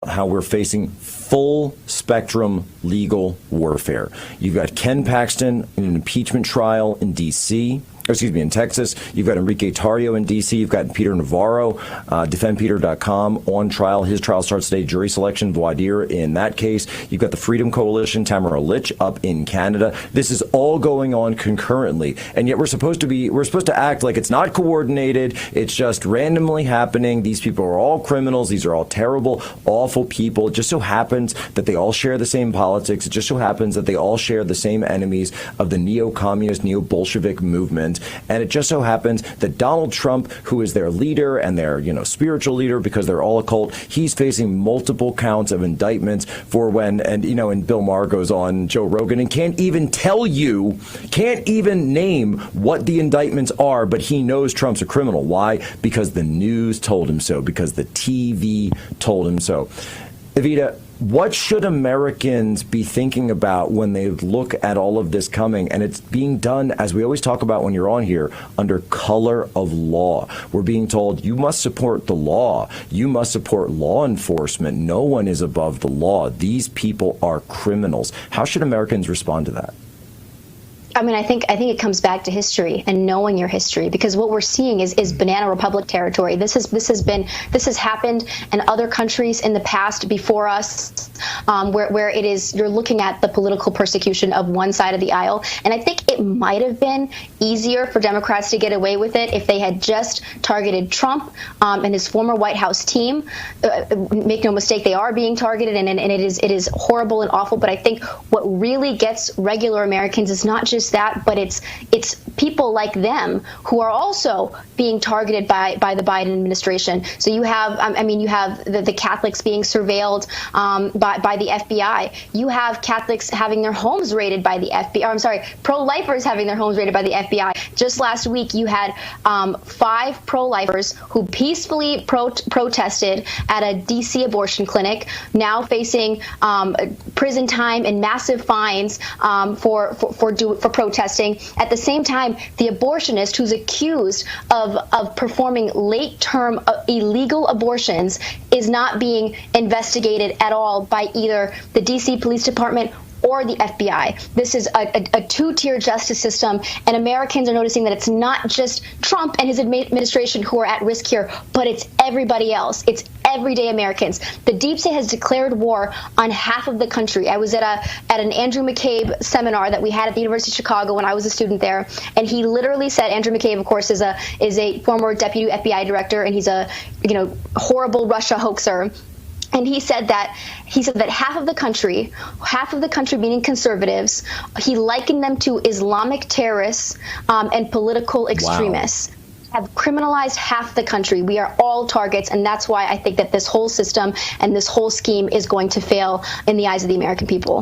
how we're facing full spectrum legal warfare. You've got Ken Paxton in an impeachment trial in D.C., in Texas. You've got Enrique Tarrio in D.C. You've got Peter Navarro, defendpeter.com, on trial. His trial starts today. Jury selection, voir dire in that case. You've got the Freedom Coalition, Tamara Lich, up in Canada. This is all going on concurrently, and yet we're supposed to act like it's not coordinated. It's just randomly happening. These people are all criminals. These are all terrible, awful people. It just so happens that they all share the same politics. It just so happens that they all share the same enemies of the neo-communist, neo-Bolshevik movement. And it just so happens that Donald Trump, who is their leader and their, spiritual leader, because they're all a cult, he's facing multiple counts of indictments for and Bill Maher goes on Joe Rogan and can't even name what the indictments are, but he knows Trump's a criminal. Why? Because the news told him so, because the TV told him so. Evita, what should Americans be thinking about when they look at all of this coming? And it's being done, as we always talk about when you're on here, under color of law. We're being told you must support the law. You must support law enforcement. No one is above the law. These people are criminals. How should Americans respond to that? I mean, I think it comes back to history and knowing your history, because what we're seeing is banana republic territory. This has happened in other countries in the past before us, where it is, you're looking at the political persecution of one side of the aisle. And I think it might have been easier for Democrats to get away with it if they had just targeted Trump and his former White House team. Make no mistake, they are being targeted, and it is horrible and awful. But I think what really gets regular Americans is not just that, but it's people like them who are also being targeted by the Biden administration. So you have, you have the Catholics being surveilled by the FBI. You have Catholics having their homes raided by the FBI. I'm sorry, pro-lifers having their homes raided by the FBI. Just last week, you had 5 pro-lifers who peacefully protested at a D.C. abortion clinic, now facing prison time and massive fines for protesting. At the same time, the abortionist who's accused of performing late-term illegal abortions is not being investigated at all by either the D.C. Police Department or the FBI. This is a two-tier justice system, and Americans are noticing that it's not just Trump and his administration who are at risk here, but it's everybody else. It's everyday Americans. The deep state has declared war on half of the country. I was at an Andrew McCabe seminar that we had at the University of Chicago when I was a student there, and he literally said, Andrew McCabe, of course, is a former deputy FBI director, and he's a horrible Russia hoaxer. And he said that half of the country meaning conservatives, he likened them to Islamic terrorists and political extremists. Wow. Have criminalized half the country. We are all targets, and that's why I think that this whole system and this whole scheme is going to fail in the eyes of the American people.